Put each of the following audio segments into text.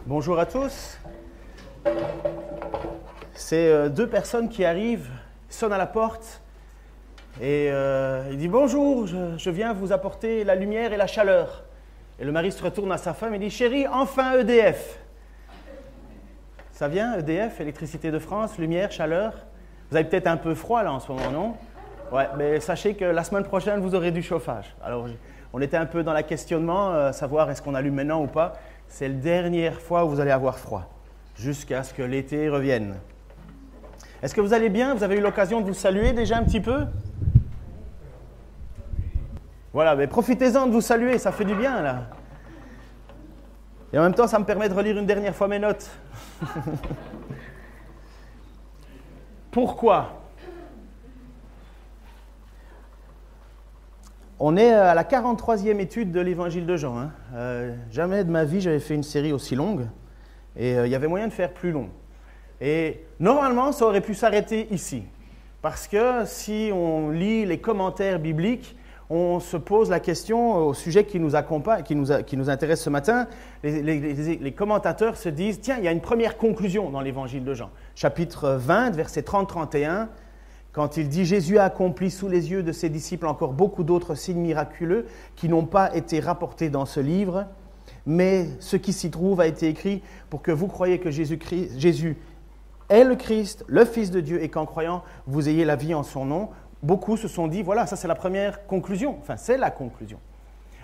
Bonjour à tous. C'est deux personnes qui arrivent, sonnent à la porte et il dit « Bonjour, je viens vous apporter la lumière et la chaleur. » Et le mari se retourne à sa femme et dit « Chérie, enfin EDF !» Ça vient, EDF, Électricité de France, lumière, chaleur. Vous avez peut-être un peu froid là en ce moment, non? Ouais, mais sachez que la semaine prochaine, vous aurez du chauffage. Alors, on était un peu dans le questionnement, savoir est-ce qu'on allume maintenant ou pas. C'est la dernière fois où vous allez avoir froid, jusqu'à ce que l'été revienne. Est-ce que vous allez bien? Vous avez eu l'occasion de vous saluer déjà un petit peu? Voilà, mais profitez-en de vous saluer, ça fait du bien là. Et en même temps, ça me permet de relire une dernière fois mes notes. Pourquoi? On est à la 43e étude de l'évangile de Jean. Jamais de ma vie, j'avais fait une série aussi longue. Et il y avait moyen de faire plus long. Et normalement, ça aurait pu s'arrêter ici. Parce que si on lit les commentaires bibliques, on se pose la question au sujet qui nous accompagne, qui nous intéresse ce matin. Les commentateurs se disent, tiens, il y a une première conclusion dans l'évangile de Jean. Chapitre 20, versets 30-31. Quand il dit « Jésus a accompli sous les yeux de ses disciples encore beaucoup d'autres signes miraculeux qui n'ont pas été rapportés dans ce livre, mais ce qui s'y trouve a été écrit pour que vous croyiez que Jésus est le Christ, le Fils de Dieu, et qu'en croyant, vous ayez la vie en son nom. » Beaucoup se sont dit « Voilà, ça c'est la première conclusion. » Enfin, c'est la conclusion.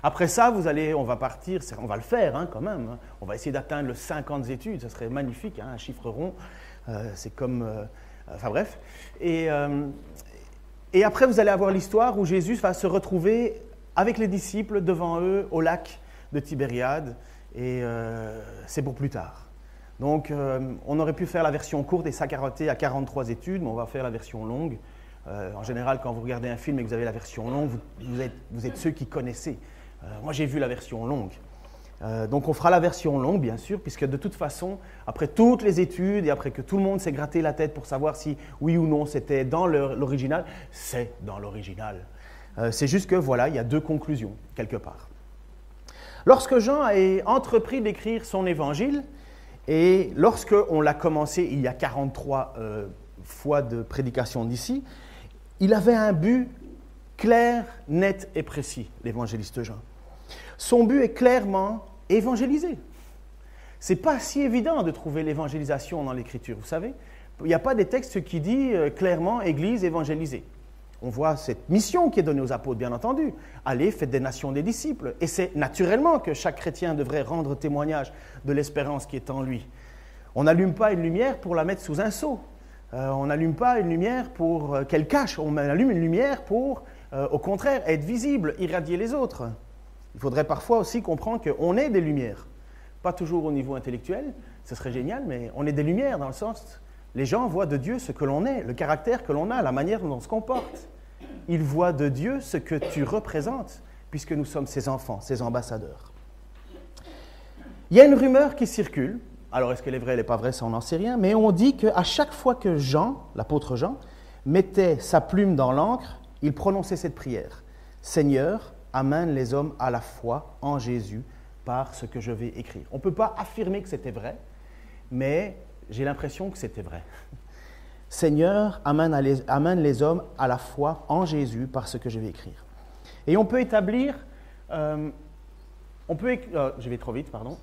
Après ça, on va partir, on va le faire quand même. On va essayer d'atteindre le 50 études, ça serait magnifique, un chiffre rond. C'est comme... Enfin bref. Et après, vous allez avoir l'histoire où Jésus va se retrouver avec les disciples devant eux au lac de Tibériade. Et c'est pour plus tard. Donc, on aurait pu faire la version courte et s'arrêter à 43 études, mais on va faire la version longue. En général, quand vous regardez un film et que vous avez la version longue, vous êtes ceux qui connaissez. Moi, j'ai vu la version longue. Donc on fera la version longue, bien sûr, puisque de toute façon, après toutes les études et après que tout le monde s'est gratté la tête pour savoir si oui ou non c'était dans l'original, c'est dans l'original. C'est juste que voilà, il y a deux conclusions, quelque part. Lorsque Jean a entrepris d'écrire son évangile, et lorsqu'on l'a commencé il y a 43 fois de prédication d'ici, il avait un but clair, net et précis, l'évangéliste Jean. Son but est clairement évangéliser. Ce n'est pas si évident de trouver l'évangélisation dans l'Écriture, vous savez. Il n'y a pas des textes qui disent clairement « Église évangélisée ». On voit cette mission qui est donnée aux apôtres, bien entendu. Allez, faites des nations des disciples. Et c'est naturellement que chaque chrétien devrait rendre témoignage de l'espérance qui est en lui. On n'allume pas une lumière pour la mettre sous un seau. On n'allume pas une lumière pour qu'elle cache. On allume une lumière pour, au contraire, être visible, irradier les autres. Il faudrait parfois aussi comprendre qu'on est des lumières. Pas toujours au niveau intellectuel, ce serait génial, mais on est des lumières dans le sens, les gens voient de Dieu ce que l'on est, le caractère que l'on a, la manière dont on se comporte. Ils voient de Dieu ce que tu représentes, puisque nous sommes ses enfants, ses ambassadeurs. Il y a une rumeur qui circule, alors est-ce qu'elle est vraie, elle n'est pas vraie, ça on n'en sait rien, mais on dit qu'à chaque fois que Jean, l'apôtre Jean, mettait sa plume dans l'encre, il prononçait cette prière. « Seigneur, amène les hommes à la foi en Jésus par ce que je vais écrire. » On ne peut pas affirmer que c'était vrai, mais j'ai l'impression que c'était vrai. « Seigneur, amène les hommes à la foi en Jésus par ce que je vais écrire. » Et on peut établir... je vais trop vite, pardon.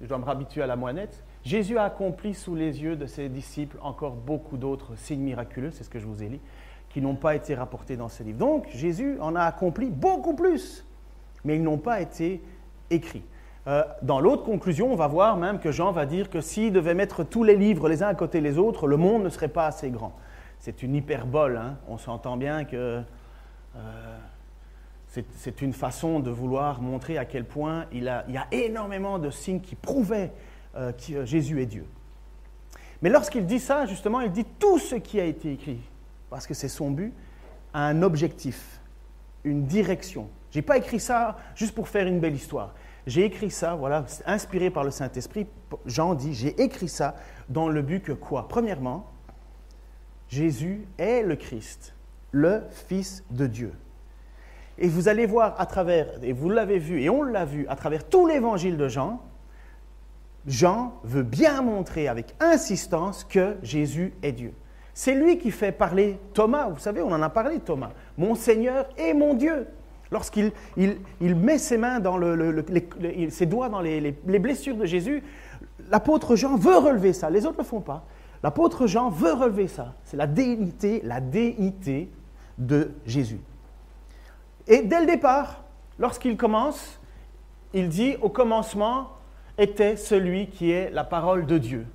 Je dois me réhabituer à la moinette. Jésus a accompli sous les yeux de ses disciples encore beaucoup d'autres signes miraculeux, c'est ce que je vous ai lu, qui n'ont pas été rapportés dans ce livre. Donc, Jésus en a accompli beaucoup plus, mais ils n'ont pas été écrits. Dans l'autre conclusion, on va voir même que Jean va dire que s'il devait mettre tous les livres les uns à côté des autres, le monde ne serait pas assez grand. C'est une hyperbole, on s'entend bien que c'est une façon de vouloir montrer à quel point il y a énormément de signes qui prouvaient que Jésus est Dieu. Mais lorsqu'il dit ça, justement, il dit tout ce qui a été écrit, parce que c'est son but, a un objectif, une direction. Je n'ai pas écrit ça juste pour faire une belle histoire. J'ai écrit ça, voilà, inspiré par le Saint-Esprit. Jean dit, j'ai écrit ça dans le but que quoi? Premièrement, Jésus est le Christ, le Fils de Dieu. Et vous allez voir à travers, et vous l'avez vu, et on l'a vu à travers tout l'évangile de Jean, Jean veut bien montrer avec insistance que Jésus est Dieu. C'est lui qui fait parler Thomas. Vous savez, on en a parlé, Thomas. Mon Seigneur et mon Dieu. Lorsqu'il met ses mains dans ses doigts dans les blessures de Jésus, l'apôtre Jean veut relever ça. Les autres ne le font pas. L'apôtre Jean veut relever ça. C'est la déité de Jésus. Et dès le départ, lorsqu'il commence, il dit « Au commencement était celui qui est la parole de Dieu.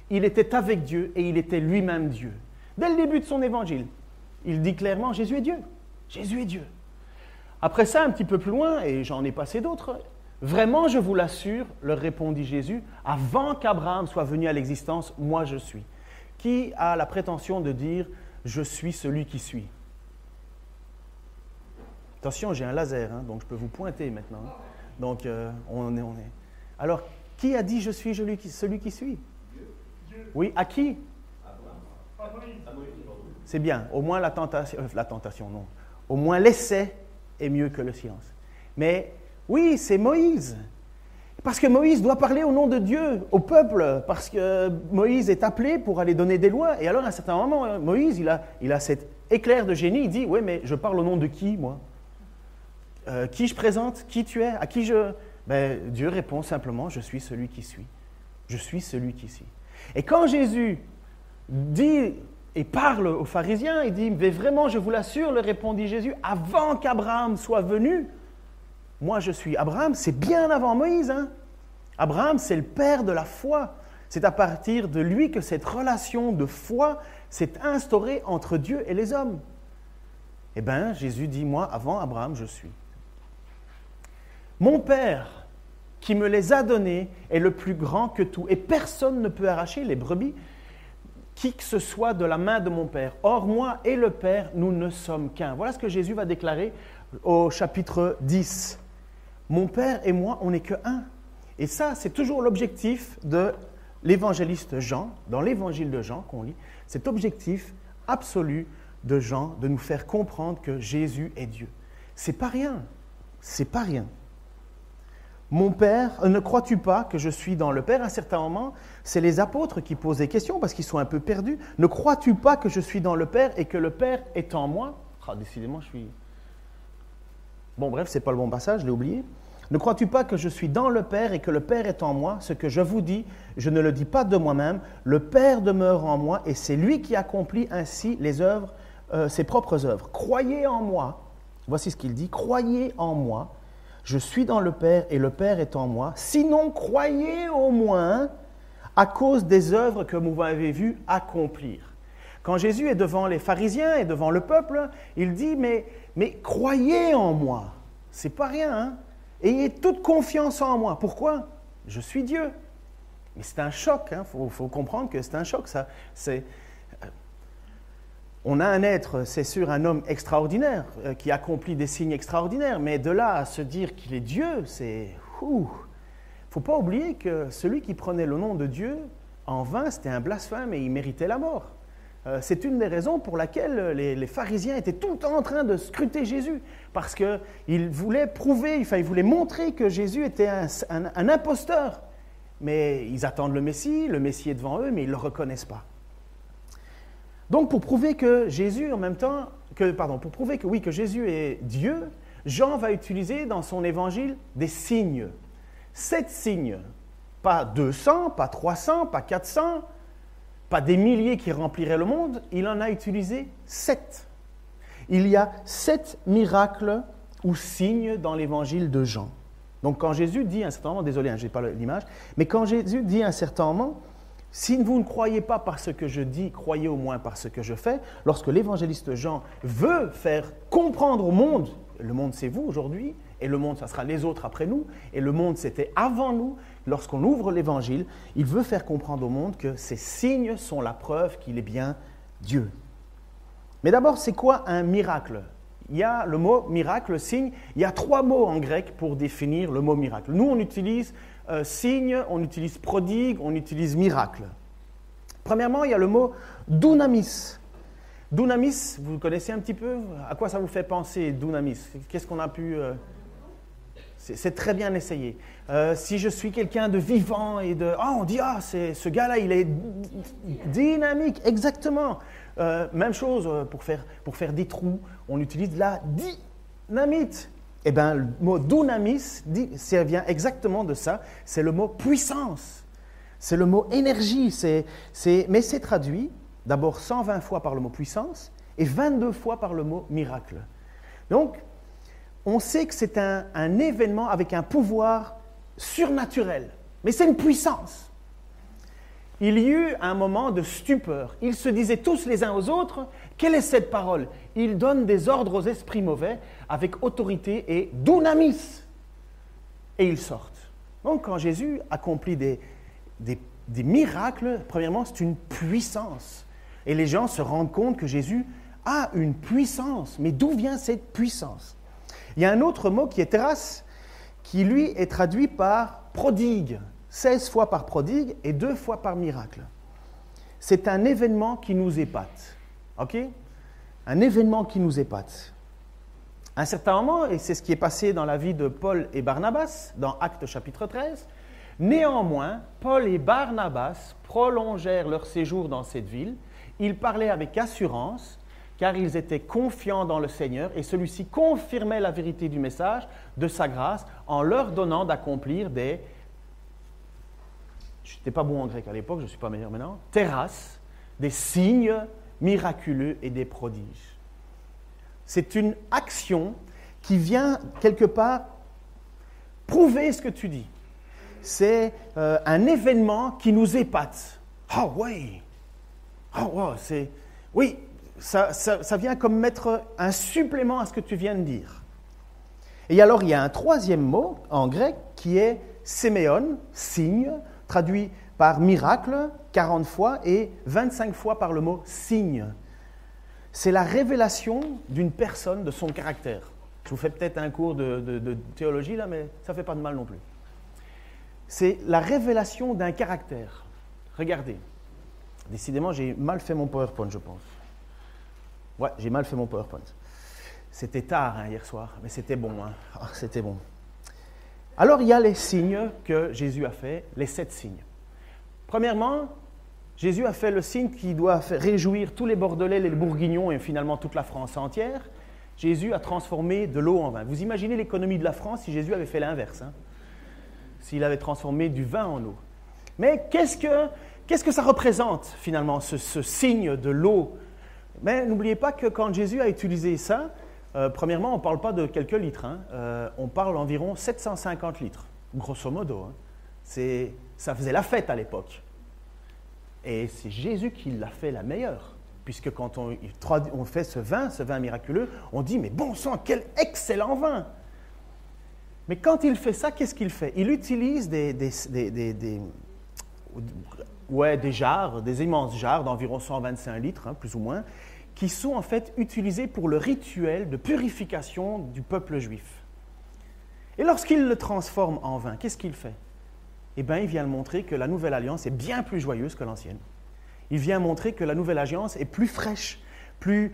Il était avec Dieu et il était lui-même Dieu. » Dès le début de son évangile, il dit clairement « Jésus est Dieu. Jésus est Dieu. » Après ça, un petit peu plus loin, et j'en ai passé d'autres, « Vraiment, je vous l'assure, leur répondit Jésus, avant qu'Abraham soit venu à l'existence, moi je suis. » Qui a la prétention de dire « Je suis celui qui suis » ? Attention, j'ai un laser, hein, donc je peux vous pointer maintenant. Donc, on est. Alors, qui a dit « Je suis celui qui suis » ? Dieu. Oui, à qui ? À Moïse. C'est bien. Au moins la tentation, non. Au moins l'essai est mieux que le silence. Mais oui, c'est Moïse. Parce que Moïse doit parler au nom de Dieu, au peuple, parce que Moïse est appelé pour aller donner des lois. Et alors, à un certain moment, Moïse, il a cet éclair de génie, il dit « Oui, mais je parle au nom de qui, moi ? Qui je présente ? Qui tu es ? À qui je… » Dieu répond simplement « Je suis celui qui suis. Je suis celui qui suis. » Et quand Jésus dit et parle aux pharisiens, il dit « Mais vraiment, je vous l'assure, leur répondit Jésus, avant qu'Abraham soit venu, moi je suis. » Abraham, c'est bien avant Moïse. Hein? Abraham, c'est le père de la foi. C'est à partir de lui que cette relation de foi s'est instaurée entre Dieu et les hommes. Eh bien, Jésus dit « Moi, avant Abraham, je suis. » Mon Père, qui me les a donnés, est le plus grand que tout. Et personne ne peut arracher les brebis, qui que ce soit de la main de mon Père. Or, moi et le Père, nous ne sommes qu'un. Voilà ce que Jésus va déclarer au chapitre 10. Mon Père et moi, on n'est que un. Et ça, c'est toujours l'objectif de l'évangéliste Jean, dans l'évangile de Jean qu'on lit, cet objectif absolu de Jean, de nous faire comprendre que Jésus est Dieu. C'est pas rien. C'est pas rien. Mon Père, ne crois-tu pas que je suis dans le Père ? À un certain moment, c'est les apôtres qui posent des questions parce qu'ils sont un peu perdus. Ne crois-tu pas que je suis dans le Père et que le Père est en moi ? Décidément, je suis… Bon, bref, ce n'est pas le bon passage, je l'ai oublié. Ne crois-tu pas que je suis dans le Père et que le Père est en moi ? Ce que je vous dis, je ne le dis pas de moi-même. Le Père demeure en moi et c'est lui qui accomplit ainsi les œuvres, ses propres œuvres. Croyez en moi. Voici ce qu'il dit. Croyez en moi. Je suis dans le Père et le Père est en moi. Sinon, croyez au moins à cause des œuvres que vous m'avez vues accomplir. Quand Jésus est devant les pharisiens et devant le peuple, il dit « Mais croyez en moi. » C'est pas rien, hein? Ayez toute confiance en moi. Pourquoi? Je suis Dieu. Mais c'est un choc, hein? Faut comprendre que c'est un choc. Ça, on a un être, c'est sûr, un homme extraordinaire, qui accomplit des signes extraordinaires, mais de là à se dire qu'il est Dieu, c'est… Il ne faut pas oublier que celui qui prenait le nom de Dieu, en vain, c'était un blasphème et il méritait la mort. C'est une des raisons pour laquelle les pharisiens étaient tout le temps en train de scruter Jésus, parce qu'ils voulaient prouver, ils voulaient montrer que Jésus était un imposteur. Mais ils attendent le Messie est devant eux, mais ils ne le reconnaissent pas. Donc, pour prouver que Jésus, pour prouver que Jésus est Dieu, Jean va utiliser dans son évangile des signes. 7 signes. Pas 200, pas 300, pas 400, pas des milliers qui rempliraient le monde. Il en a utilisé 7. Il y a 7 miracles ou signes dans l'évangile de Jean. Donc, quand Jésus dit à un certain moment, désolé, je n'ai pas l'image, mais quand Jésus dit à un certain moment, si vous ne croyez pas par ce que je dis, croyez au moins par ce que je fais. Lorsque l'évangéliste Jean veut faire comprendre au monde, le monde c'est vous aujourd'hui, et le monde ça sera les autres après nous, et le monde c'était avant nous, lorsqu'on ouvre l'évangile, il veut faire comprendre au monde que ces signes sont la preuve qu'il est bien Dieu. Mais d'abord, c'est quoi un miracle? Il y a le mot miracle, signe, il y a 3 mots en grec pour définir le mot miracle. Nous, on utilise signe, on utilise prodigue, on utilise miracle. Premièrement, il y a le mot dunamis. Dunamis, vous connaissez un petit peu? À quoi ça vous fait penser, dunamis? Qu'est-ce qu'on a pu… C'est très bien essayé. Si je suis quelqu'un de vivant et de... on dit, ce gars-là, il est dynamique, exactement. Même chose pour faire des trous, on utilise la dynamite. Eh bien, le mot dunamis, ça vient exactement de ça. C'est le mot puissance. C'est le mot énergie. Mais c'est traduit d'abord 120 fois par le mot puissance et 22 fois par le mot miracle. Donc, on sait que c'est un événement avec un pouvoir surnaturel. Mais c'est une puissance. Il y eut un moment de stupeur. Ils se disaient tous les uns aux autres, « Quelle est cette parole ?» Ils donnent des ordres aux esprits mauvais avec autorité et dunamis. Et ils sortent. Donc, quand Jésus accomplit des miracles, premièrement, c'est une puissance. Et les gens se rendent compte que Jésus a une puissance. Mais d'où vient cette puissance? Il y a un autre mot qui est teras, qui lui est traduit par prodigue. 16 fois par prodigue et 2 fois par miracle. C'est un événement qui nous épate. OK? Un événement qui nous épate. À un certain moment, et c'est ce qui est passé dans la vie de Paul et Barnabas, dans Actes chapitre 13, néanmoins, Paul et Barnabas prolongèrent leur séjour dans cette ville. Ils parlaient avec assurance, car ils étaient confiants dans le Seigneur, et celui-ci confirmait la vérité du message de sa grâce en leur donnant d'accomplir des... Je n'étais pas bon en grec à l'époque, je ne suis pas meilleur maintenant. Teras, des signes miraculeux et des prodiges. C'est une action qui vient quelque part prouver ce que tu dis. C'est un événement qui nous épate. Ah oui! Ah ouais, c'est... Oui, ça vient comme mettre un supplément à ce que tu viens de dire. Et alors, il y a un troisième mot en grec qui est séméon, signe, traduit par miracle 40 fois et 25 fois par le mot signe. C'est la révélation d'une personne, de son caractère. Je vous fais peut-être un cours de théologie là, mais ça ne fait pas de mal non plus. C'est la révélation d'un caractère. Regardez. Décidément, j'ai mal fait mon PowerPoint, je pense. Ouais, j'ai mal fait mon PowerPoint. C'était tard hier soir, mais c'était bon. C'était bon. Alors, il y a les signes que Jésus a fait, les 7 signes. Premièrement, Jésus a fait le signe qui doit réjouir tous les Bordelais, les Bourguignons et finalement toute la France entière. Jésus a transformé de l'eau en vin. Vous imaginez l'économie de la France si Jésus avait fait l'inverse, s'il avait transformé du vin en eau. Mais qu'est-ce que ça représente finalement, ce signe de l'eau? Mais n'oubliez pas que quand Jésus a utilisé ça, premièrement, on ne parle pas de quelques litres, on parle d'environ 750 litres, grosso modo. Ça faisait la fête à l'époque. Et c'est Jésus qui l'a fait la meilleure, puisque quand on fait ce vin miraculeux, on dit « mais bon sang, quel excellent vin !» Mais quand il fait ça, qu'est-ce qu'il fait? Il utilise des jarres, des immenses jarres d'environ 125 litres, plus ou moins, qui sont en fait utilisés pour le rituel de purification du peuple juif. Et lorsqu'il le transforme en vin, qu'est-ce qu'il fait? Eh bien, il vient montrer que la nouvelle alliance est bien plus joyeuse que l'ancienne. Il vient montrer que la nouvelle alliance est plus fraîche, plus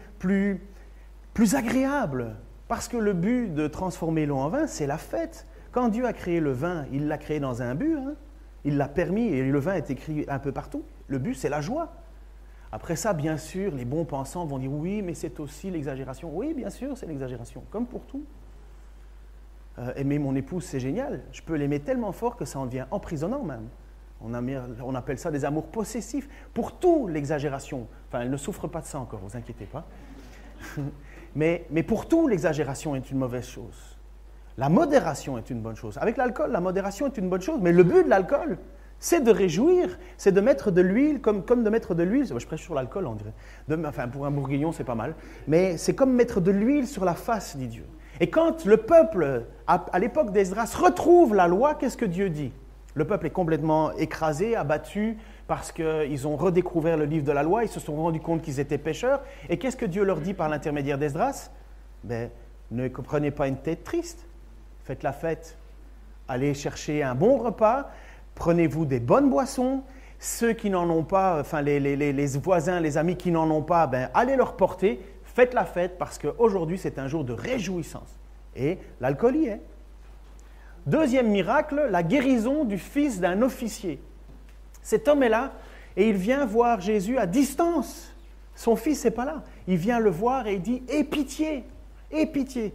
agréable. Parce que le but de transformer l'eau en vin, c'est la fête. Quand Dieu a créé le vin, il l'a créé dans un but. Il l'a permis et le vin est écrit un peu partout. Le but, c'est la joie. Après ça, bien sûr, les bons pensants vont dire « oui, mais c'est aussi l'exagération ». Oui, bien sûr, c'est l'exagération, comme pour tout. Aimer mon épouse, c'est génial. Je peux l'aimer tellement fort que ça en devient emprisonnant même. On appelle ça des amours possessifs. Pour tout, l'exagération. Enfin, elle ne souffre pas de ça encore, vous inquiétez pas. mais pour tout, l'exagération est une mauvaise chose. La modération est une bonne chose. Avec l'alcool, la modération est une bonne chose. Mais le but de l'alcool, c'est de réjouir, c'est de mettre de l'huile, comme de mettre de l'huile. Je prêche sur l'alcool, on dirait. Enfin, pour un bourguignon, c'est pas mal. Mais c'est comme mettre de l'huile sur la face, dit Dieu. Et quand le peuple, à l'époque d'Esdras, retrouve la loi, qu'est-ce que Dieu dit? Le peuple est complètement écrasé, abattu, parce qu'ils ont redécouvert le livre de la loi, ils se sont rendus compte qu'ils étaient pécheurs. Et qu'est-ce que Dieu leur dit par l'intermédiaire d'Esdras? Ne prenez pas une tête triste, faites la fête, allez chercher un bon repas, prenez-vous des bonnes boissons. Ceux qui n'en ont pas, enfin les voisins, les amis qui n'en ont pas, allez leur porter. Faites la fête parce qu'aujourd'hui, c'est un jour de réjouissance. Et l'alcool y est. deuxième miracle, la guérison du fils d'un officier. Cet homme est là et il vient voir Jésus à distance. Son fils n'est pas là. Il vient le voir et il dit « Aie pitié, aie pitié ».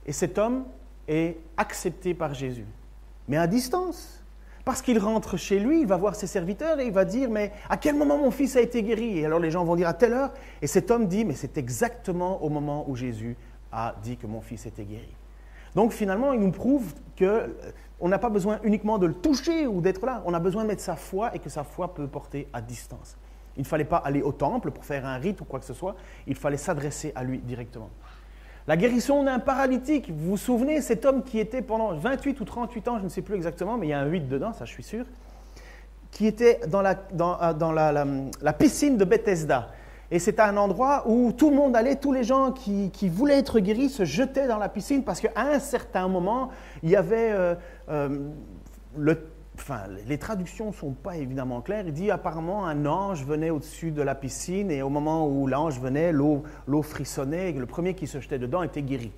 Et cet homme est accepté par Jésus, mais à distance. Parce qu'il rentre chez lui, il va voir ses serviteurs et il va dire « Mais à quel moment mon fils a été guéri ?» Et alors les gens vont dire « À telle heure ». Et cet homme dit « Mais c'est exactement au moment où Jésus a dit que mon fils était guéri ». Donc finalement, il nous prouve qu'on n'a pas besoin uniquement de le toucher ou d'être là. On a besoin de mettre sa foi et que sa foi peut porter à distance. Il ne fallait pas aller au temple pour faire un rite ou quoi que ce soit. Il fallait s'adresser à lui directement. La guérison d'un paralytique. Vous vous souvenez, cet homme qui était pendant 28 ou 38 ans, je ne sais plus exactement, mais il y a un 8 dedans, ça je suis sûr, qui était dans la piscine de Bethesda. Et c'était un endroit où tout le monde allait, tous les gens qui voulaient être guéris se jetaient dans la piscine parce qu'à un certain moment, il y avait les traductions ne sont pas évidemment claires. Il dit apparemment un ange venait au-dessus de la piscine et au moment où l'ange venait, l'eau frissonnait et le premier qui se jetait dedans était guéri.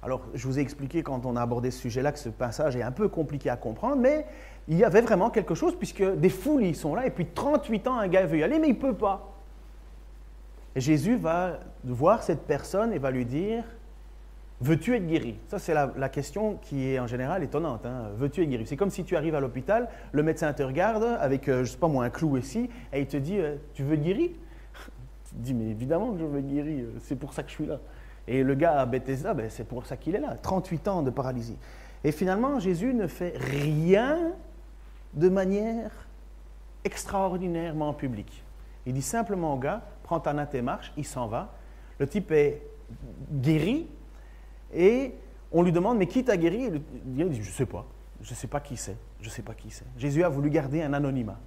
Alors, je vous ai expliqué quand on a abordé ce sujet-là que ce passage est un peu compliqué à comprendre, mais il y avait vraiment quelque chose puisque des foules y sont là et puis 38 ans, un gars veut y aller mais il ne peut pas. Et Jésus va voir cette personne et va lui dire « Veux-tu être guéri ?» Ça, c'est la question qui est en général étonnante. Hein. « Veux-tu être guéri ?» C'est comme si tu arrives à l'hôpital, le médecin te regarde avec, je ne sais pas moi, un clou ici, et il te dit « Tu veux être guéri ?» Tu te dis « Mais évidemment que je veux être guéri, c'est pour ça que je suis là. » Et le gars à Bethesda, c'est pour ça qu'il est là, 38 ans de paralysie. Et finalement, Jésus ne fait rien de manière extraordinairement publique. Il dit simplement au gars, prends ta natte et marche, il s'en va. Le type est guéri et on lui demande, mais qui t'a guéri? Il dit, je ne sais pas qui c'est, je ne sais pas qui c'est. Jésus a voulu garder un anonymat.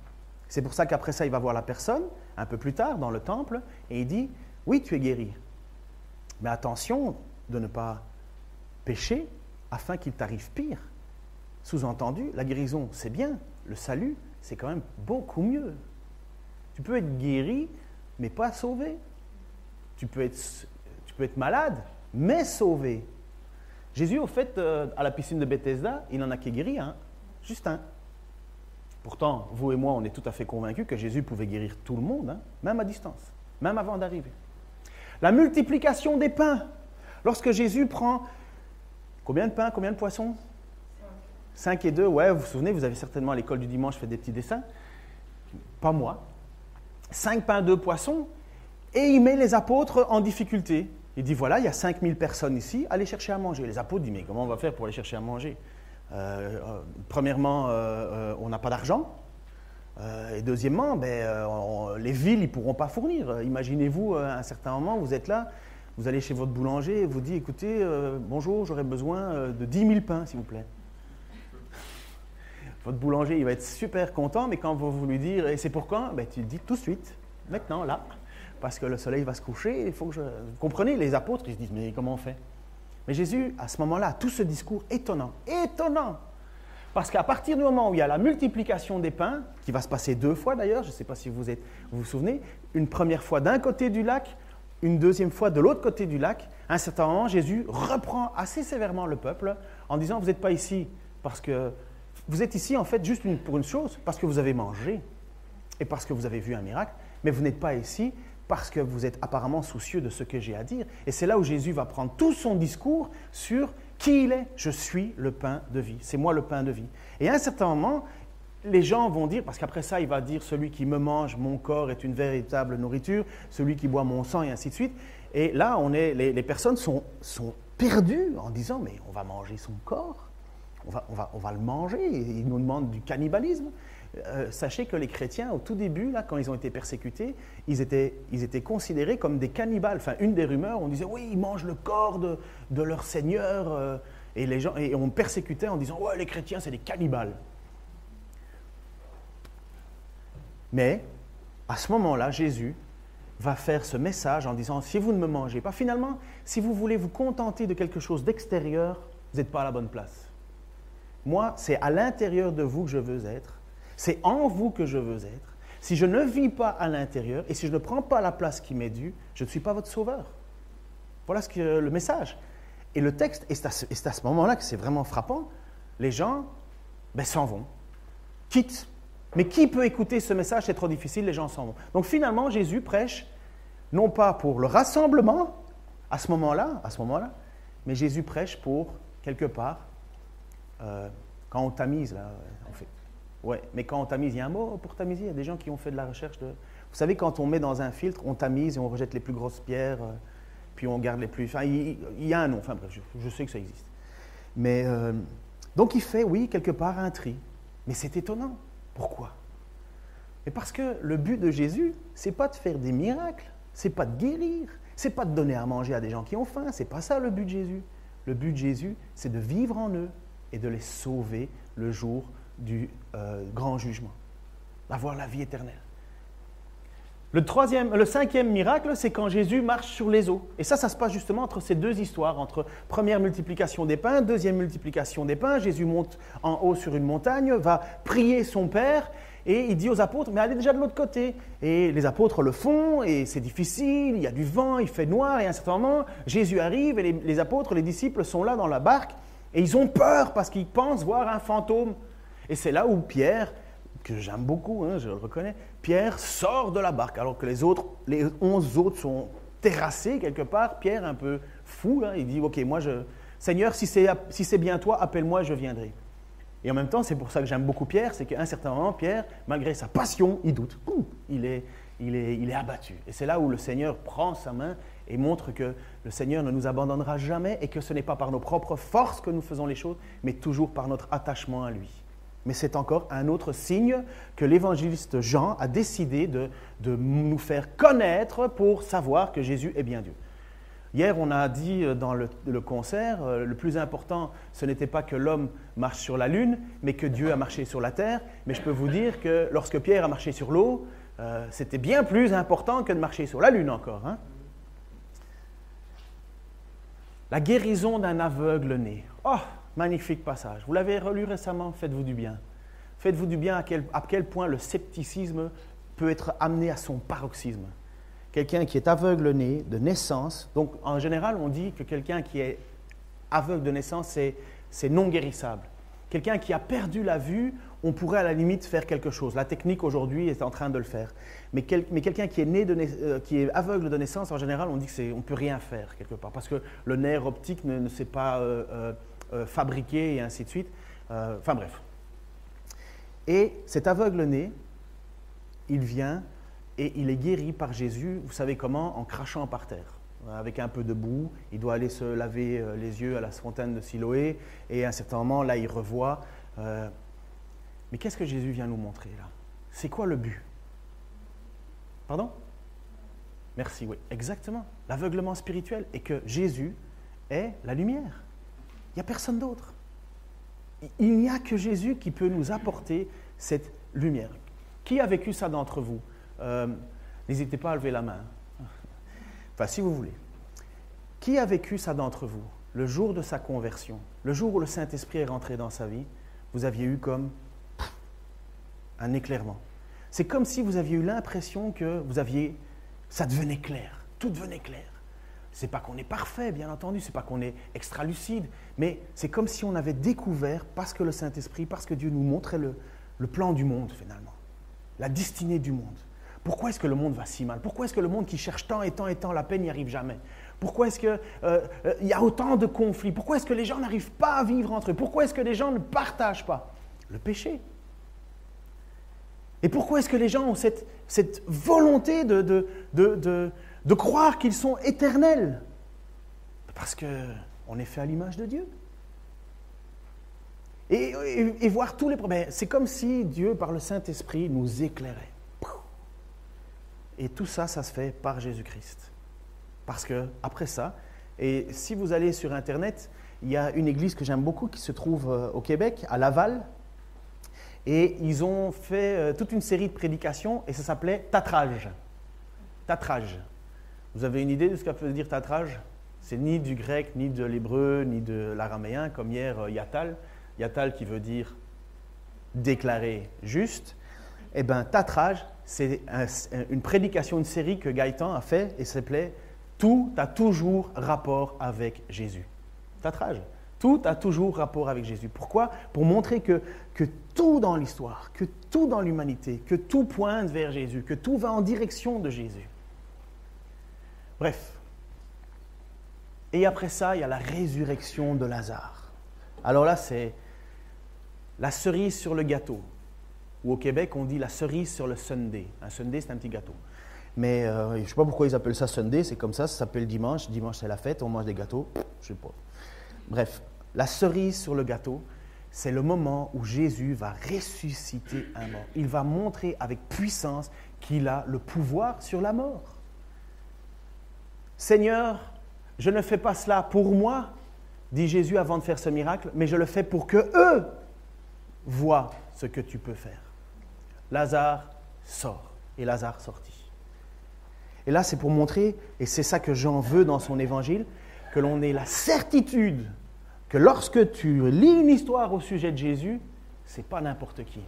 C'est pour ça qu'après ça, il va voir la personne, un peu plus tard, dans le temple, et il dit, oui, tu es guéri. Mais attention de ne pas pécher afin qu'il t'arrive pire. Sous-entendu, la guérison, c'est bien. Le salut, c'est quand même beaucoup mieux. Tu peux être guéri, mais pas sauvé. Tu peux être malade, mais sauvé. Jésus, au fait, à la piscine de Bethesda, il n'en a qu'à guéri un, juste un. Pourtant, vous et moi, on est tout à fait convaincus que Jésus pouvait guérir tout le monde, hein, même à distance, même avant d'arriver. La multiplication des pains. Lorsque Jésus prend combien de pains, combien de poissons? 5 et 2, ouais, vous vous souvenez, vous avez certainement à l'école du dimanche fait des petits dessins. Pas moi. 5 pains, 2 poissons, et il met les apôtres en difficulté. Il dit, voilà, il y a 5000 personnes ici, allez chercher à manger. Les apôtres disent, mais comment on va faire pour aller chercher à manger? Premièrement, on n'a pas d'argent. Et deuxièmement, les villes, ils ne pourront pas fournir. Imaginez-vous, à un certain moment, vous êtes là, vous allez chez votre boulanger et vous dites, écoutez, bonjour, j'aurais besoin de 10 000 pains, s'il vous plaît. Votre boulanger, il va être super content, mais quand vous lui dire, et c'est pour quand? Tu le dis tout de suite, maintenant, là, parce que le soleil va se coucher, il faut que je... Vous comprenez, les apôtres, ils se disent, mais comment on fait? Mais Jésus, à ce moment-là, a tout ce discours étonnant, parce qu'à partir du moment où il y a la multiplication des pains, qui va se passer 2 fois d'ailleurs, je ne sais pas si vous vous souvenez, une première fois d'un côté du lac, une deuxième fois de l'autre côté du lac, à un certain moment, Jésus reprend assez sévèrement le peuple en disant, vous n'êtes pas ici parce que... Vous êtes ici, en fait, juste pour une chose, parce que vous avez mangé et parce que vous avez vu un miracle, mais vous n'êtes pas ici parce que vous êtes apparemment soucieux de ce que j'ai à dire. Et c'est là où Jésus va prendre tout son discours sur qui il est. Je suis le pain de vie. C'est moi le pain de vie. Et à un certain moment, les gens vont dire, parce qu'après ça, il va dire, celui qui me mange, mon corps est une véritable nourriture, celui qui boit mon sang, et ainsi de suite. Et là, les personnes sont perdues en disant, mais on va manger son corps. On va le manger, il nous demande du cannibalisme. Sachez que les chrétiens, au tout début, là, quand ils ont été persécutés, ils étaient considérés comme des cannibales. Enfin, une des rumeurs, on disait, oui, ils mangent le corps de leur Seigneur, et on persécutait en disant, ouais, les chrétiens, c'est des cannibales. Mais, à ce moment-là, Jésus va faire ce message en disant, si vous ne me mangez pas, finalement, si vous voulez vous contenter de quelque chose d'extérieur, vous n'êtes pas à la bonne place. Moi, c'est à l'intérieur de vous que je veux être. C'est en vous que je veux être. Si je ne vis pas à l'intérieur et si je ne prends pas la place qui m'est due, je ne suis pas votre sauveur. Voilà le message. Et le texte, et c'est à ce moment-là que c'est vraiment frappant, les gens s'en vont, quittent. Mais qui peut écouter ce message? C'est trop difficile, les gens s'en vont. Donc finalement, Jésus prêche, non pas pour le rassemblement, à ce moment-là, mais Jésus prêche pour, quelque part, quand on tamise, là, on fait. Ouais, mais quand on tamise, il y a un mot pour tamiser, il y a des gens qui ont fait de la recherche de... Vous savez, quand on met dans un filtre, on tamise et on rejette les plus grosses pierres, puis on garde les plus... Enfin, il y a un nom, enfin bref, je sais que ça existe. Mais, donc il fait, oui, quelque part, un tri. Mais c'est étonnant. Pourquoi? Mais parce que le but de Jésus, c'est pas de faire des miracles, c'est pas de guérir, c'est pas de donner à manger à des gens qui ont faim, c'est pas ça le but de Jésus. Le but de Jésus, c'est de vivre en eux et de les sauver le jour du grand jugement, d'avoir la vie éternelle. Le cinquième miracle, c'est quand Jésus marche sur les eaux. Et ça se passe justement entre ces deux histoires, entre première multiplication des pains, deuxième multiplication des pains. Jésus monte en haut sur une montagne, va prier son Père, et il dit aux apôtres, mais allez déjà de l'autre côté. Et les apôtres le font, et c'est difficile, il y a du vent, il fait noir, et à un certain moment, Jésus arrive, et les apôtres, les disciples sont là dans la barque, et ils ont peur parce qu'ils pensent voir un fantôme. Et c'est là où Pierre, que j'aime beaucoup, je le reconnais, Pierre sort de la barque, alors que les 11 autres sont terrassés quelque part. Pierre, un peu fou, là, il dit, ok, Seigneur, si c'est bien toi, appelle-moi, je viendrai. Et en même temps, c'est pour ça que j'aime beaucoup Pierre, c'est qu'à un certain moment, Pierre, malgré sa passion, il doute. Il est abattu. Et c'est là où le Seigneur prend sa main et montre que le Seigneur ne nous abandonnera jamais et que ce n'est pas par nos propres forces que nous faisons les choses, mais toujours par notre attachement à lui. Mais c'est encore un autre signe que l'évangéliste Jean a décidé de nous faire connaître pour savoir que Jésus est bien Dieu. Hier, on a dit dans le concert, le plus important, ce n'était pas que l'homme marche sur la lune, mais que Dieu a marché sur la terre. Mais je peux vous dire que lorsque Pierre a marché sur l'eau, c'était bien plus important que de marcher sur la lune encore. La guérison d'un aveugle-né. Oh, magnifique passage. Vous l'avez relu récemment, faites-vous du bien. Faites-vous du bien à quel point le scepticisme peut être amené à son paroxysme. Quelqu'un qui est aveugle-né de naissance, donc en général on dit que quelqu'un qui est aveugle de naissance, c'est non guérissable. Quelqu'un qui a perdu la vue, on pourrait à la limite faire quelque chose. La technique aujourd'hui est en train de le faire. Mais quelqu'un qui est qui est aveugle de naissance, en général on dit qu'on ne peut rien faire quelque part, parce que le nerf optique ne s'est pas fabriqué et ainsi de suite. Enfin bref. Et cet aveugle-né, il vient et il est guéri par Jésus, vous savez comment? En crachant par terre. Avec un peu de boue, il doit aller se laver les yeux à la fontaine de Siloé, et à un certain moment, là, il revoit. Mais qu'est-ce que Jésus vient nous montrer là? C'est quoi le but? Pardon? Merci, oui, exactement. L'aveuglement spirituel, et que Jésus est la lumière. Il n'y a personne d'autre. Il n'y a que Jésus qui peut nous apporter cette lumière. Qui a vécu ça d'entre vous? N'hésitez pas à lever la main. Enfin, si vous voulez. Qui a vécu ça d'entre vous? Le jour de sa conversion, le jour où le Saint-Esprit est rentré dans sa vie, vous aviez eu comme un éclairement. C'est comme si vous aviez eu l'impression que ça devenait clair, tout devenait clair. C'est pas qu'on est parfait, bien entendu, c'est pas qu'on est extra lucide, mais c'est comme si on avait découvert, parce que le Saint-Esprit, parce que Dieu nous montrait le plan du monde finalement, la destinée du monde. Pourquoi est-ce que le monde va si mal? Pourquoi est-ce que le monde qui cherche tant et tant et tant la paix n'y arrive jamais? Pourquoi est-ce qu'il y a autant de conflits? Pourquoi est-ce que les gens n'arrivent pas à vivre entre eux? Pourquoi est-ce que les gens ne partagent pas? Le péché. Et pourquoi est-ce que les gens ont cette volonté de croire qu'ils sont éternels? Parce qu'on est fait à l'image de Dieu. Et voir tous les problèmes. C'est comme si Dieu, par le Saint-Esprit, nous éclairait. Et tout ça, ça se fait par Jésus-Christ. Parce que après ça, et si vous allez sur Internet, il y a une église que j'aime beaucoup qui se trouve au Québec, à Laval. Et ils ont fait toute une série de prédications et ça s'appelait Tatrage. Tatrage. Vous avez une idée de ce que veut dire tatrage? C'est ni du grec, ni de l'hébreu, ni de l'araméen, comme hier Yatal. Yatal qui veut dire déclarer juste. Eh bien, tatrage, c'est une prédication, une série que Gaëtan a fait et s'appelait « Tout a toujours rapport avec Jésus ». Tattrage. Tout a toujours rapport avec Jésus. Pourquoi? Pour montrer que tout dans l'histoire, que tout dans l'humanité, que tout pointe vers Jésus, que tout va en direction de Jésus. Bref. Et après ça, il y a la résurrection de Lazare. Alors là, c'est la cerise sur le gâteau. Ou au Québec, on dit la cerise sur le sundae. Un sundae, c'est un petit gâteau. Mais je ne sais pas pourquoi ils appellent ça sundae, c'est comme ça s'appelle dimanche. Dimanche, c'est la fête, on mange des gâteaux. Je ne sais pas. Bref, la cerise sur le gâteau, c'est le moment où Jésus va ressusciter un mort. Il va montrer avec puissance qu'il a le pouvoir sur la mort. Seigneur, je ne fais pas cela pour moi, dit Jésus avant de faire ce miracle, mais je le fais pour que eux voient ce que tu peux faire. Lazare sort, et Lazare sortit. Et là, c'est pour montrer, et c'est ça que Jean veut dans son évangile, que l'on ait la certitude que lorsque tu lis une histoire au sujet de Jésus, ce n'est pas n'importe qui.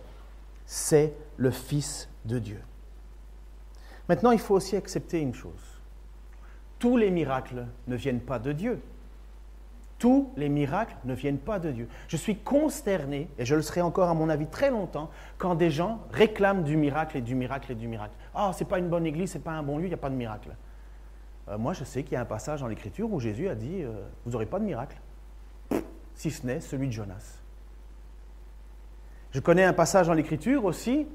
C'est le Fils de Dieu. Maintenant, il faut aussi accepter une chose. Tous les miracles ne viennent pas de Dieu. Tous les miracles ne viennent pas de Dieu. Je suis consterné, et je le serai encore à mon avis très longtemps, quand des gens réclament du miracle et du miracle et du miracle. Ah, ce n'est pas une bonne église, ce n'est pas un bon lieu, il n'y a pas de miracle. Moi, je sais qu'il y a un passage dans l'Écriture où Jésus a dit « Vous n'aurez pas de miracle, si ce n'est celui de Jonas. » Je connais un passage dans l'Écriture aussi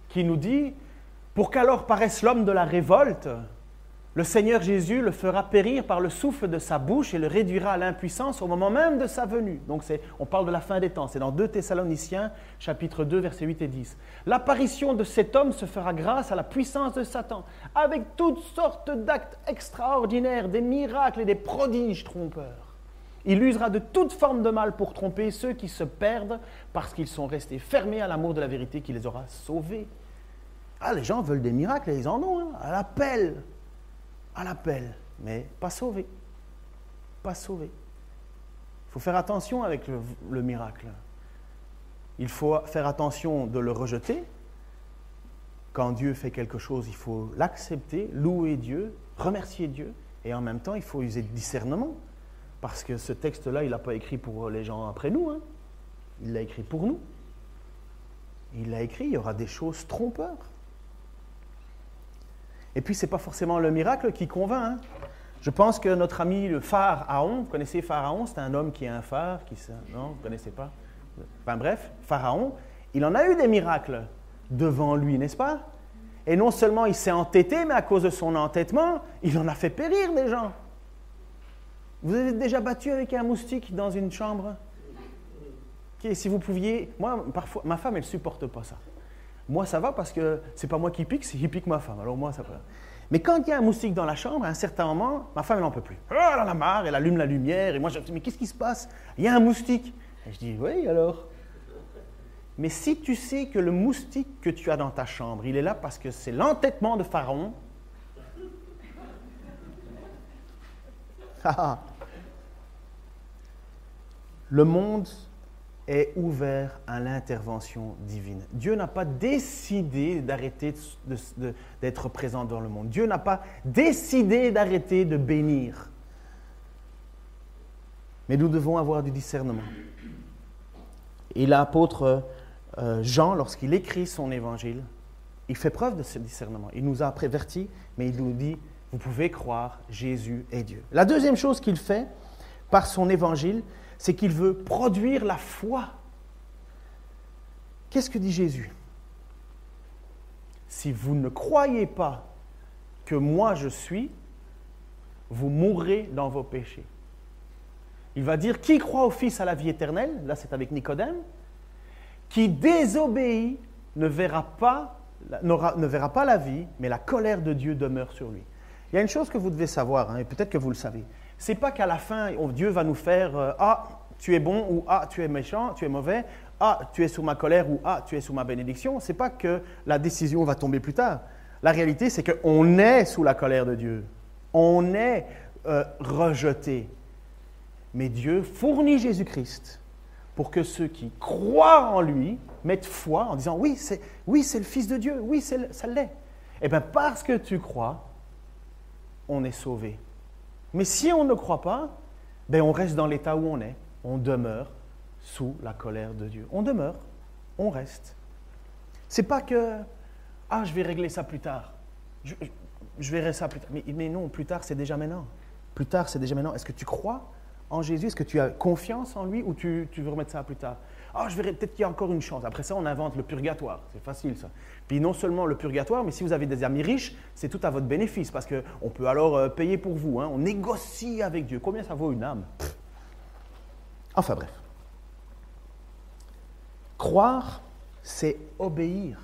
qui nous dit « Pour qu'alors paraisse l'homme de la révolte, le Seigneur Jésus le fera périr par le souffle de sa bouche et le réduira à l'impuissance au moment même de sa venue. » Donc on parle de la fin des temps, c'est dans 2 Thessaloniciens, chapitre 2, versets 8 et 10. « L'apparition de cet homme se fera grâce à la puissance de Satan, avec toutes sortes d'actes extraordinaires, des miracles et des prodiges trompeurs. Il usera de toute forme de mal pour tromper ceux qui se perdent parce qu'ils sont restés fermés à l'amour de la vérité qui les aura sauvés. » Ah, les gens veulent des miracles et ils en ont, à l'appel, mais pas sauvés. Pas sauvés. Il faut faire attention avec le miracle. Il faut faire attention de le rejeter. Quand Dieu fait quelque chose, il faut l'accepter, louer Dieu, remercier Dieu, et en même temps, il faut user de discernement. Parce que ce texte-là, il ne l'a pas écrit pour les gens après nous, hein. Il l'a écrit pour nous. Il l'a écrit, il y aura des choses trompeurs. Et puis, ce n'est pas forcément le miracle qui convainc. Hein. Je pense que notre ami le Pharaon, vous connaissez Pharaon, c'est un homme qui a un phare, non, vous ne connaissez pas? Enfin bref, Pharaon, il en a eu des miracles devant lui, n'est-ce pas? Et non seulement il s'est entêté, mais à cause de son entêtement, il en a fait périr des gens. Vous avez déjà battu avec un moustique dans une chambre? Okay, si vous pouviez... Moi, parfois, ma femme, elle ne supporte pas ça. Moi, ça va parce que ce n'est pas moi qui pique, c'est qui pique ma femme. Alors moi, ça va. Mais quand il y a un moustique dans la chambre, à un certain moment, ma femme, elle n'en peut plus. Oh, elle en a marre, elle allume la lumière. Et moi, je dis, mais qu'est-ce qui se passe? Il y a un moustique. Et je dis, oui, alors? Mais si tu sais que le moustique que tu as dans ta chambre, il est là parce que c'est l'entêtement de Pharaon, le monde est ouvert à l'intervention divine. Dieu n'a pas décidé d'arrêter d'être présent dans le monde. Dieu n'a pas décidé d'arrêter de bénir. Mais nous devons avoir du discernement. Et l'apôtre Jean, lorsqu'il écrit son évangile, il fait preuve de ce discernement. Il nous a avertis, mais il nous dit, vous pouvez croire, Jésus est Dieu. La deuxième chose qu'il fait par son évangile, c'est qu'il veut produire la foi. Qu'est-ce que dit Jésus? Si vous ne croyez pas que moi je suis, vous mourrez dans vos péchés. Il va dire, qui croit au Fils a la vie éternelle, là c'est avec Nicodème, qui désobéit ne verra pas la vie, mais la colère de Dieu demeure sur lui. Il y a une chose que vous devez savoir, hein, et peut-être que vous le savez. Ce n'est pas qu'à la fin, Dieu va nous faire « Ah, tu es bon » ou « Ah, tu es méchant, tu es mauvais »,« Ah, tu es sous ma colère » ou « Ah, tu es sous ma bénédiction ». Ce n'est pas que la décision va tomber plus tard. La réalité, c'est qu'on est sous la colère de Dieu. On est rejeté. Mais Dieu fournit Jésus-Christ pour que ceux qui croient en lui mettent foi en disant « Oui, c'est le Fils de Dieu, oui, ça l'est ». Et bien, parce que tu crois, on est sauvé. Mais si on ne croit pas, ben on reste dans l'état où on est. On demeure sous la colère de Dieu. On demeure, on reste. C'est pas que, je vais régler ça plus tard. Je verrai ça plus tard. Mais non, plus tard, c'est déjà maintenant. Plus tard, c'est déjà maintenant. Est-ce que tu crois en Jésus? Est-ce que tu as confiance en lui ou tu veux remettre ça plus tard? Je verrai, peut-être qu'il y a encore une chance. Après ça, on invente le purgatoire. C'est facile, ça. Puis non seulement le purgatoire, mais si vous avez des amis riches, c'est tout à votre bénéfice parce qu'on peut alors payer pour vous. On négocie avec Dieu. Combien ça vaut une âme? Enfin bref. Croire, c'est obéir.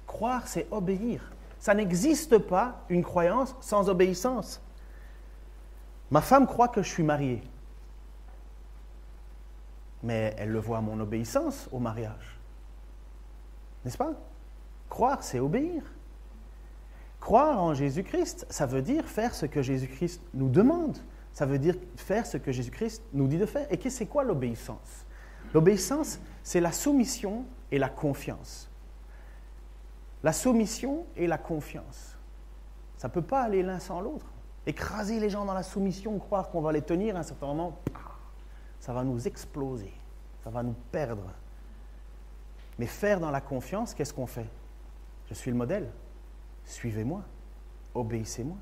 Croire, c'est obéir. Ça n'existe pas une croyance sans obéissance. Ma femme croit que je suis marié. Mais elle le voit à mon obéissance au mariage. N'est-ce pas? Croire, c'est obéir. Croire en Jésus-Christ, ça veut dire faire ce que Jésus-Christ nous demande. Ça veut dire faire ce que Jésus-Christ nous dit de faire. Et c'est quoi l'obéissance? L'obéissance, c'est la soumission et la confiance. La soumission et la confiance. Ça ne peut pas aller l'un sans l'autre. Écraser les gens dans la soumission, croire qu'on va les tenir à un certain moment, ça va nous exploser, ça va nous perdre. Mais faire dans la confiance, qu'est-ce qu'on fait? Je suis le modèle, suivez-moi, obéissez-moi.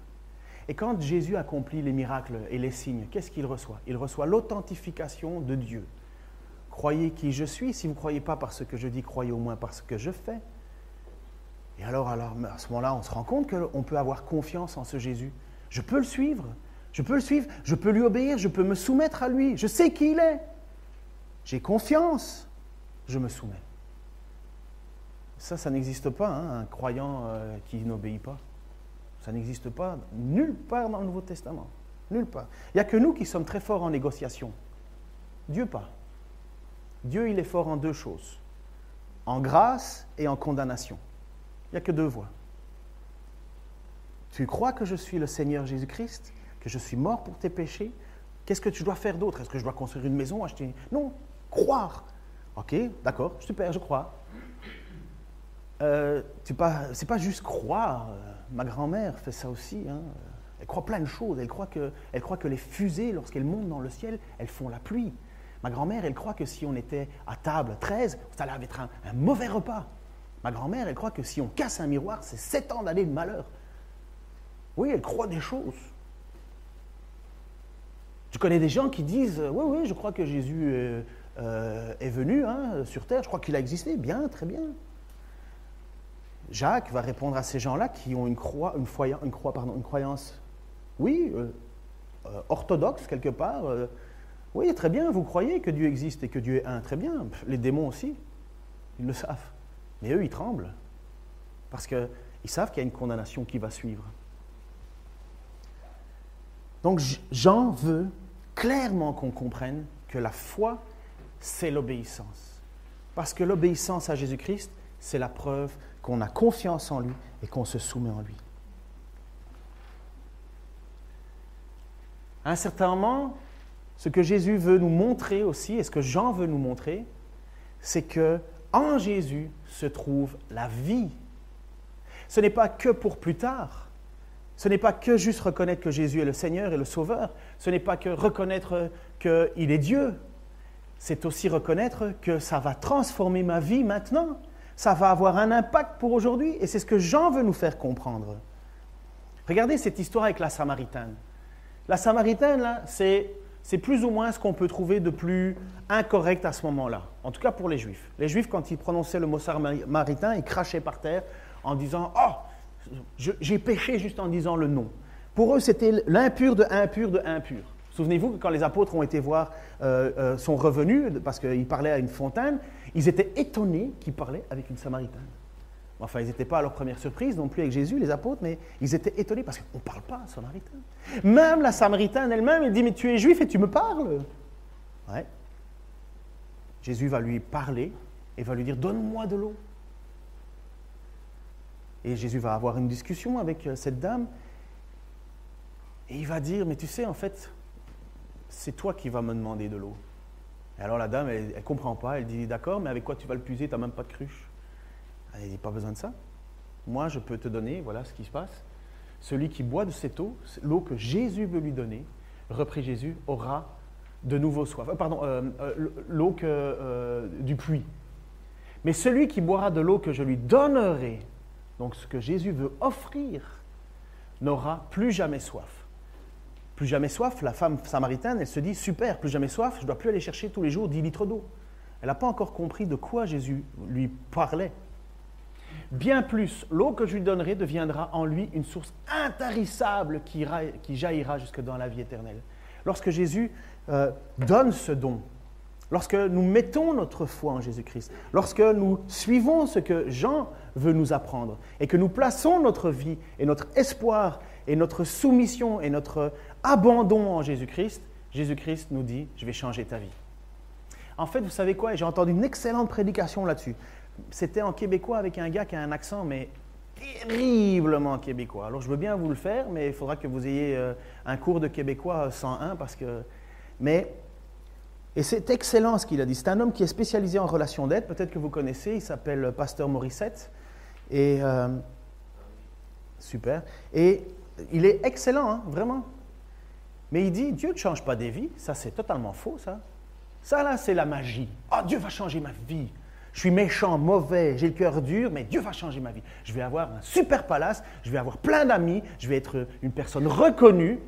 Et quand Jésus accomplit les miracles et les signes, qu'est-ce qu'il reçoit? Il reçoit l'authentification de Dieu. Croyez qui je suis, si vous ne croyez pas par ce que je dis, croyez au moins par ce que je fais. Et alors à ce moment-là, on se rend compte qu'on peut avoir confiance en ce Jésus. Je peux le suivre, je peux lui obéir, je peux me soumettre à lui, je sais qui il est. J'ai confiance, je me soumets. Ça n'existe pas, un croyant qui n'obéit pas. Ça n'existe pas nulle part dans le Nouveau Testament. Nulle part. Il n'y a que nous qui sommes très forts en négociation. Dieu pas. Dieu, il est fort en deux choses. En grâce et en condamnation. Il n'y a que deux voies. Tu crois que je suis le Seigneur Jésus-Christ, que je suis mort pour tes péchés? Qu'est-ce que tu dois faire d'autre? Est-ce que je dois construire une maison, acheter? Non, croire. Ok, d'accord, super, je crois. C'est pas juste croire. Ma grand-mère fait ça aussi. Elle croit plein de choses. Elle croit que les fusées, lorsqu'elles montent dans le ciel, elles font la pluie. Ma grand-mère, elle croit que si on était à table 13, ça allait être un mauvais repas. Ma grand-mère, elle croit que si on casse un miroir, c'est 7 ans d'années de malheur. Oui, elle croit des choses. Je connais des gens qui disent « Oui, je crois que Jésus est venu sur terre, je crois qu'il a existé. » Bien, très bien. Jacques va répondre à ces gens-là qui ont une croyance, oui, orthodoxe quelque part. Oui, très bien, vous croyez que Dieu existe et que Dieu est un, très bien. Les démons aussi, ils le savent. Mais eux, ils tremblent parce qu'ils savent qu'il y a une condamnation qui va suivre. Donc, Jean veut clairement qu'on comprenne que la foi, c'est l'obéissance. Parce que l'obéissance à Jésus-Christ, c'est la preuve qu'on a confiance en lui et qu'on se soumet en lui. À un certain moment, ce que Jésus veut nous montrer aussi, et ce que Jean veut nous montrer, c'est que en Jésus se trouve la vie. Ce n'est pas que pour plus tard. Ce n'est pas que juste reconnaître que Jésus est le Seigneur et le Sauveur. Ce n'est pas que reconnaître qu'il est Dieu. C'est aussi reconnaître que ça va transformer ma vie maintenant. Ça va avoir un impact pour aujourd'hui. Et c'est ce que Jean veut nous faire comprendre. Regardez cette histoire avec la Samaritaine. La Samaritaine, là, c'est plus ou moins ce qu'on peut trouver de plus incorrect à ce moment-là. En tout cas pour les Juifs. Les Juifs, quand ils prononçaient le mot samaritain, ils crachaient par terre en disant « Oh, j'ai péché juste en disant le nom. » Pour eux, c'était l'impur de impur de impur. Souvenez-vous que quand les apôtres ont été voir, sont revenus, parce qu'ils parlaient à une fontaine, ils étaient étonnés qu'ils parlaient avec une Samaritaine. Enfin, ils n'étaient pas à leur première surprise non plus avec Jésus, les apôtres, mais ils étaient étonnés parce qu'on ne parle pas samaritain. Même la Samaritaine elle-même, elle dit « Mais tu es juif et tu me parles ?» Ouais. Jésus va lui parler et va lui dire « Donne-moi de l'eau. » Et Jésus va avoir une discussion avec cette dame et il va dire « Mais tu sais, en fait, c'est toi qui vas me demander de l'eau. » Et alors la dame, elle ne comprend pas, elle dit « D'accord, mais avec quoi tu vas le puiser? Tu n'as même pas de cruche. » Elle dit « Pas besoin de ça. Moi, je peux te donner, voilà ce qui se passe. Celui qui boit de cette eau, l'eau que Jésus veut lui donner, reprit Jésus, aura de nouveau soif. L'eau du puits. Mais celui qui boira de l'eau que je lui donnerai, donc ce que Jésus veut offrir, n'aura plus jamais soif. Plus jamais soif, la femme samaritaine, elle se dit, super, plus jamais soif, je ne dois plus aller chercher tous les jours 10 litres d'eau. Elle n'a pas encore compris de quoi Jésus lui parlait. Bien plus, l'eau que je lui donnerai deviendra en lui une source intarissable qui jaillira jusque dans la vie éternelle. Lorsque Jésus donne ce don, lorsque nous mettons notre foi en Jésus-Christ, lorsque nous suivons ce que Jean veut nous apprendre et que nous plaçons notre vie et notre espoir et notre soumission et notre abandon en Jésus-Christ, Jésus-Christ nous dit « je vais changer ta vie ». En fait, vous savez quoi? J'ai entendu une excellente prédication là-dessus. C'était en québécois avec un gars qui a un accent, mais terriblement québécois. Alors, je veux bien vous le faire, mais il faudra que vous ayez un cours de québécois 101 parce que... Et c'est excellent ce qu'il a dit. C'est un homme qui est spécialisé en relations d'aide. Peut-être que vous connaissez. Il s'appelle Pasteur Morissette. Et super. Et il est excellent, hein, vraiment. Mais il dit, Dieu ne change pas des vies. Ça, c'est totalement faux, ça. Ça, là, c'est la magie. Ah, Dieu va changer ma vie. Je suis méchant, mauvais, j'ai le cœur dur, mais Dieu va changer ma vie. Je vais avoir un super palace, je vais avoir plein d'amis, je vais être une personne reconnue.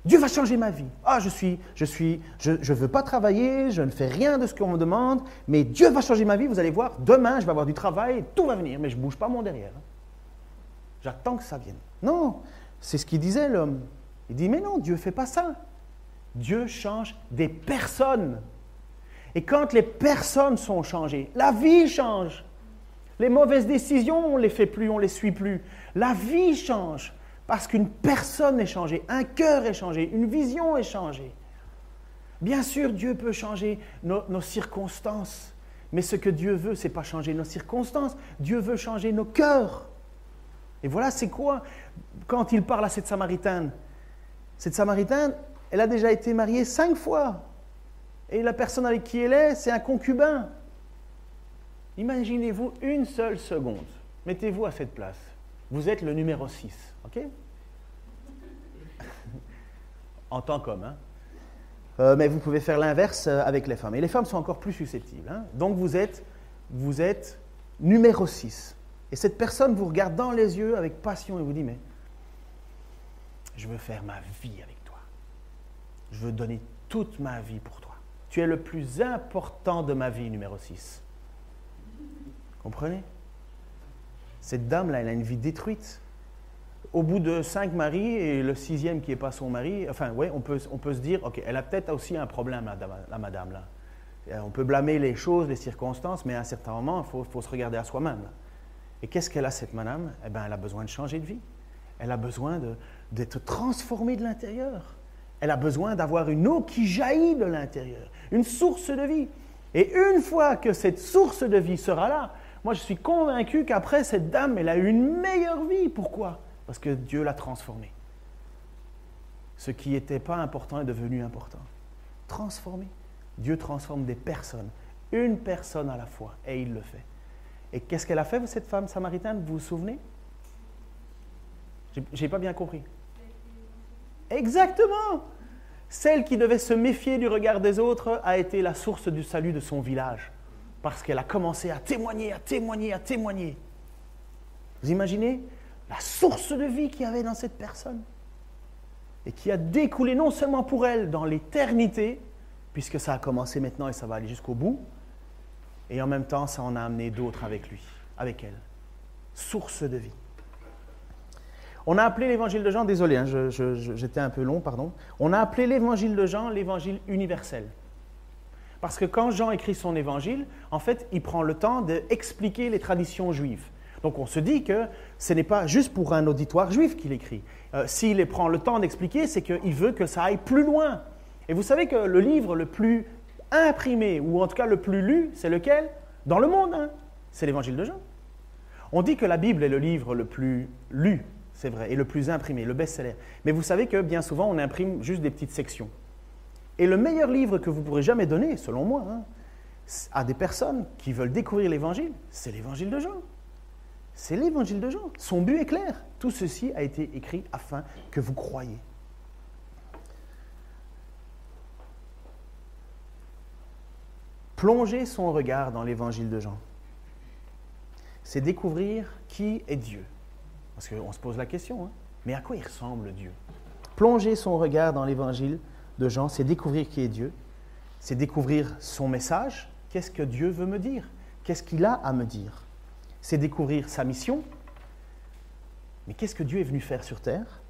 Dieu va changer ma vie. Ah, je veux pas travailler, je ne fais rien de ce qu'on me demande, mais Dieu va changer ma vie. Vous allez voir, demain, je vais avoir du travail, tout va venir, mais je ne bouge pas mon derrière. J'attends que ça vienne. Non, c'est ce qu'il disait l'homme. Il dit, mais non, Dieu ne fait pas ça. Dieu change des personnes. Et quand les personnes sont changées, la vie change. Les mauvaises décisions, on ne les fait plus, on ne les suit plus. La vie change parce qu'une personne est changée, un cœur est changé, une vision est changée. Bien sûr, Dieu peut changer nos circonstances, mais ce que Dieu veut, ce n'est pas changer nos circonstances. Dieu veut changer nos cœurs. Et voilà, c'est quoi? Quand il parle à cette Samaritaine, elle a déjà été mariée 5 fois. Et la personne avec qui elle est, c'est un concubin. Imaginez-vous une seule seconde. Mettez-vous à cette place. Vous êtes le numéro 6, ok? En tant qu'homme, hein? Mais vous pouvez faire l'inverse avec les femmes. Et les femmes sont encore plus susceptibles. Hein? Donc vous êtes numéro 6. Et cette personne vous regarde dans les yeux avec passion et vous dit, mais je veux faire ma vie avec toi. Je veux donner toute ma vie pour toi. Tu es le plus important de ma vie, numéro 6. Comprenez? Cette dame-là, elle a une vie détruite. Au bout de 5 maris, et le 6e qui n'est pas son mari, enfin, ouais, on peut se dire, ok, elle a peut-être aussi un problème, la madame, là. On peut blâmer les choses, les circonstances, mais à un certain moment, il faut se regarder à soi-même. Là. Et qu'est-ce qu'elle a, cette madame? Eh bien, elle a besoin de changer de vie. Elle a besoin d'être transformée de l'intérieur. Elle a besoin d'avoir une eau qui jaillit de l'intérieur, une source de vie. Et une fois que cette source de vie sera là, moi je suis convaincu qu'après cette dame, elle a eu une meilleure vie. Pourquoi? Parce que Dieu l'a transformée. Ce qui n'était pas important est devenu important. Transformé. Dieu transforme des personnes, une personne à la fois, et il le fait. Et qu'est-ce qu'elle a fait, cette femme samaritaine? Vous vous souvenez? Je n'ai pas bien compris. Exactement! Celle qui devait se méfier du regard des autres a été la source du salut de son village. Parce qu'elle a commencé à témoigner, à témoigner, à témoigner. Vous imaginez la source de vie qu'il y avait dans cette personne? Et qui a découlé non seulement pour elle dans l'éternité, puisque ça a commencé maintenant et ça va aller jusqu'au bout, et en même temps, ça en a amené d'autres avec lui, avec elle. Source de vie. On a appelé l'évangile de Jean, désolé, hein, j'étais un peu long, pardon. On a appelé l'évangile de Jean l'évangile universel. Parce que quand Jean écrit son évangile, en fait, il prend le temps d'expliquer les traditions juives. Donc on se dit que ce n'est pas juste pour un auditoire juif qu'il écrit. S'il prend le temps d'expliquer, c'est qu'il veut que ça aille plus loin. Et vous savez que le livre le plus imprimé, ou en tout cas le plus lu, c'est lequel? Dans le monde, hein? C'est l'évangile de Jean. On dit que la Bible est le livre le plus lu, c'est vrai, et le plus imprimé, le best-seller. Mais vous savez que bien souvent, on imprime juste des petites sections. Et le meilleur livre que vous pourrez jamais donner, selon moi, hein, à des personnes qui veulent découvrir l'Évangile, c'est l'Évangile de Jean. C'est l'Évangile de Jean. Son but est clair. Tout ceci a été écrit afin que vous croyiez. Plonger son regard dans l'évangile de Jean, c'est découvrir qui est Dieu. Parce qu'on se pose la question, hein, mais à quoi il ressemble Dieu? Plonger son regard dans l'évangile de Jean, c'est découvrir qui est Dieu, c'est découvrir son message, qu'est-ce que Dieu veut me dire, qu'est-ce qu'il a à me dire. C'est découvrir sa mission, mais qu'est-ce que Dieu est venu faire sur terre?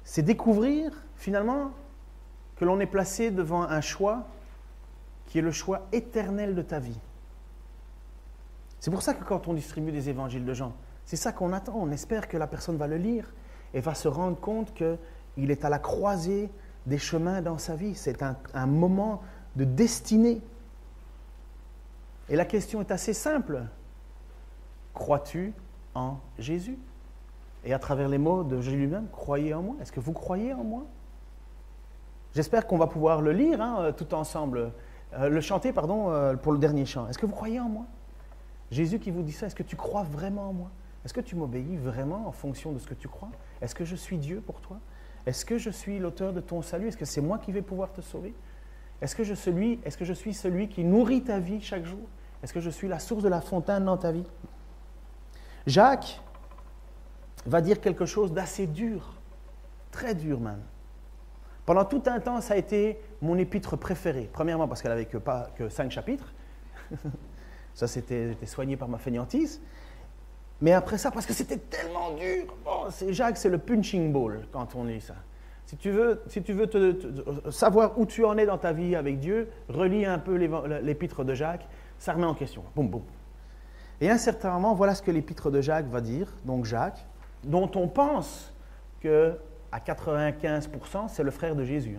C'est découvrir, finalement, que l'on est placé devant un choix qui est le choix éternel de ta vie. C'est pour ça que quand on distribue des évangiles de Jean, c'est ça qu'on attend. On espère que la personne va le lire et va se rendre compte qu'il est à la croisée des chemins dans sa vie. C'est un moment de destinée. Et la question est assez simple. Crois-tu en Jésus? Et à travers les mots de Jésus lui-même, croyez en moi. Est-ce que vous croyez en moi? J'espère qu'on va pouvoir le lire tout ensemble, le chanter, pour le dernier chant. Est-ce que vous croyez en moi? Jésus qui vous dit ça, est-ce que tu crois vraiment en moi? Est-ce que tu m'obéis vraiment en fonction de ce que tu crois? Est-ce que je suis Dieu pour toi? Est-ce que je suis l'auteur de ton salut? Est-ce que c'est moi qui vais pouvoir te sauver? Est-ce que je suis celui qui nourrit ta vie chaque jour? Est-ce que je suis la source de la fontaine dans ta vie? Jacques va dire quelque chose d'assez dur, très dur même. Pendant tout un temps, ça a été mon épître préférée. Premièrement, parce qu'elle n'avait que 5 chapitres. Ça, c'était soigné par ma fainéantise. Mais après ça, parce que c'était tellement dur. Jacques, c'est le punching ball quand on lit ça. Si tu veux savoir où tu en es dans ta vie avec Dieu, relis un peu l'épître de Jacques, ça remet en question. Boum, boum. Et à un certain moment, voilà ce que l'épître de Jacques va dire. Donc Jacques, dont on pense qu'à 95%, c'est le frère de Jésus.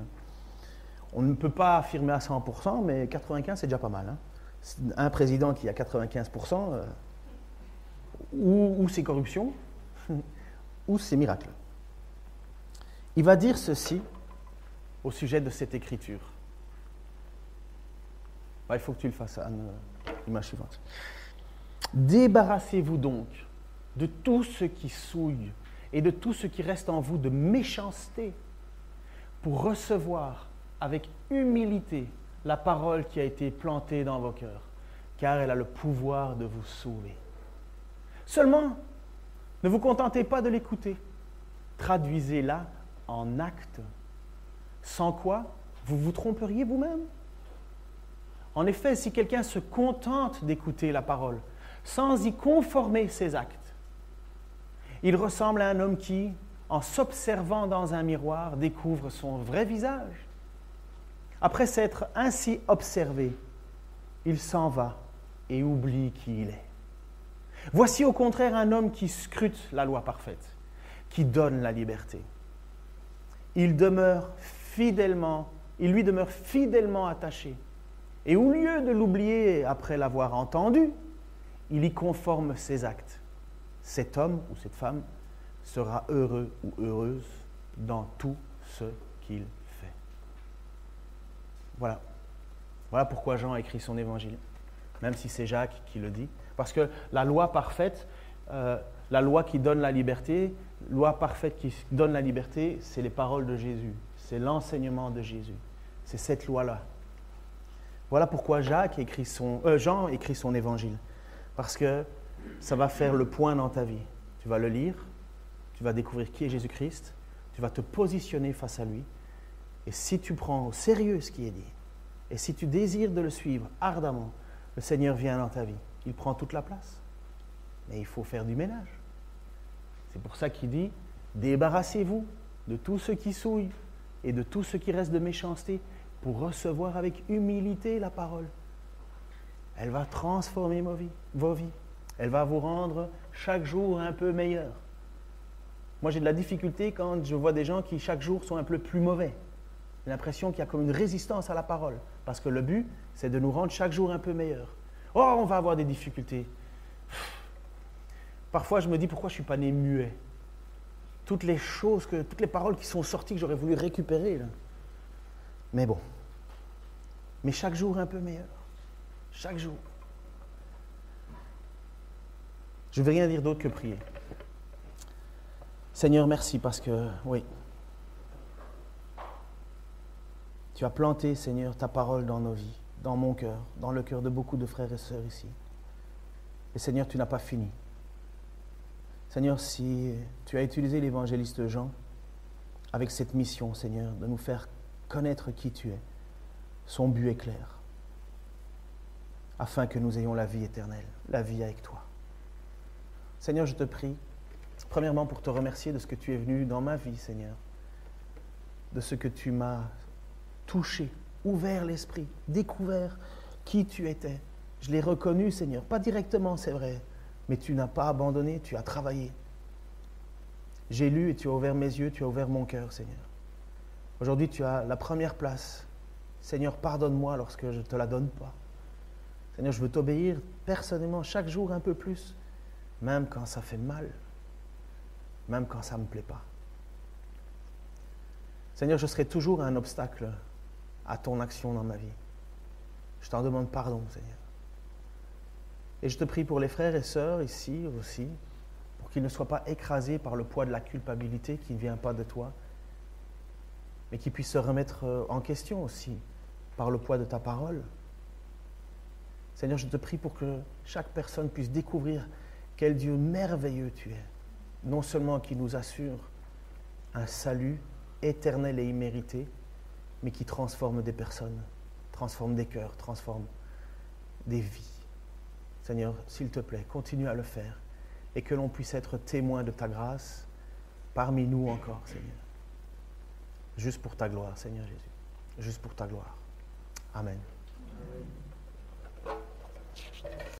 On ne peut pas affirmer à 100%, mais 95%, c'est déjà pas mal. Un président qui a 95%, ou c'est corruption, ou c'est miracle. Il va dire ceci au sujet de cette écriture. Il faut que tu le fasses, Anne, l'image suivante. Débarrassez-vous donc de tout ce qui souille et de tout ce qui reste en vous de méchanceté pour recevoir avec humilité la parole qui a été plantée dans vos cœurs, car elle a le pouvoir de vous sauver. Seulement, ne vous contentez pas de l'écouter, traduisez-la en actes, sans quoi vous vous tromperiez vous-même. En effet, si quelqu'un se contente d'écouter la parole, sans y conformer ses actes, il ressemble à un homme qui, en s'observant dans un miroir, découvre son vrai visage. Après s'être ainsi observé, il s'en va et oublie qui il est. Voici au contraire un homme qui scrute la loi parfaite, qui donne la liberté. Il lui demeure fidèlement attaché. Et au lieu de l'oublier après l'avoir entendu, il y conforme ses actes. Cet homme ou cette femme sera heureux ou heureuse dans tout ce qu'il fait. Voilà. Voilà pourquoi Jean a écrit son évangile, même si c'est Jacques qui le dit. Parce que la loi parfaite, la loi qui donne la liberté, c'est les paroles de Jésus, c'est l'enseignement de Jésus. C'est cette loi-là. Voilà pourquoi Jean écrit son évangile. Parce que ça va faire le point dans ta vie. Tu vas le lire, tu vas découvrir qui est Jésus-Christ, tu vas te positionner face à lui. Et si tu prends au sérieux ce qui est dit, et si tu désires de le suivre ardemment, le Seigneur vient dans ta vie. Il prend toute la place. Mais il faut faire du ménage. C'est pour ça qu'il dit, débarrassez-vous de tout ce qui souille et de tout ce qui reste de méchanceté pour recevoir avec humilité la parole. Elle va transformer vos vies. Elle va vous rendre chaque jour un peu meilleur. Moi, j'ai de la difficulté quand je vois des gens qui chaque jour sont un peu plus mauvais. J'ai l'impression qu'il y a comme une résistance à la parole. Parce que le but, c'est de nous rendre chaque jour un peu meilleurs. Oh, on va avoir des difficultés. Parfois, je me dis, pourquoi je ne suis pas né muet? Toutes les paroles qui sont sorties que j'aurais voulu récupérer. Là. Mais bon. Mais chaque jour un peu meilleur. Chaque jour. Je ne vais rien dire d'autre que prier. Seigneur, merci parce que, oui, tu as planté, Seigneur, ta parole dans nos vies, dans mon cœur, dans le cœur de beaucoup de frères et sœurs ici. Et Seigneur, tu n'as pas fini. Seigneur, si tu as utilisé l'évangéliste Jean avec cette mission, Seigneur, de nous faire connaître qui tu es, son but est clair, afin que nous ayons la vie éternelle, la vie avec toi. Seigneur, je te prie, premièrement pour te remercier de ce que tu es venu dans ma vie, Seigneur, de ce que tu m'as touché, ouvert l'esprit, découvert qui tu étais. Je l'ai reconnu, Seigneur, pas directement, c'est vrai, mais tu n'as pas abandonné, tu as travaillé. J'ai lu et tu as ouvert mes yeux, tu as ouvert mon cœur, Seigneur. Aujourd'hui, tu as la première place. Seigneur, pardonne-moi lorsque je ne te la donne pas. Seigneur, je veux t'obéir personnellement chaque jour un peu plus, même quand ça fait mal, même quand ça ne me plaît pas. Seigneur, je serai toujours un obstacle à ton action dans ma vie. Je t'en demande pardon, Seigneur. Et je te prie pour les frères et sœurs ici aussi, pour qu'ils ne soient pas écrasés par le poids de la culpabilité qui ne vient pas de toi, mais qu'ils puissent se remettre en question aussi par le poids de ta parole. Seigneur, je te prie pour que chaque personne puisse découvrir quel Dieu merveilleux tu es, non seulement qui nous assure un salut éternel et immérité, mais qui transforme des personnes, transforme des cœurs, transforme des vies. Seigneur, s'il te plaît, continue à le faire et que l'on puisse être témoin de ta grâce parmi nous encore, Seigneur. Juste pour ta gloire, Seigneur Jésus. Juste pour ta gloire. Amen.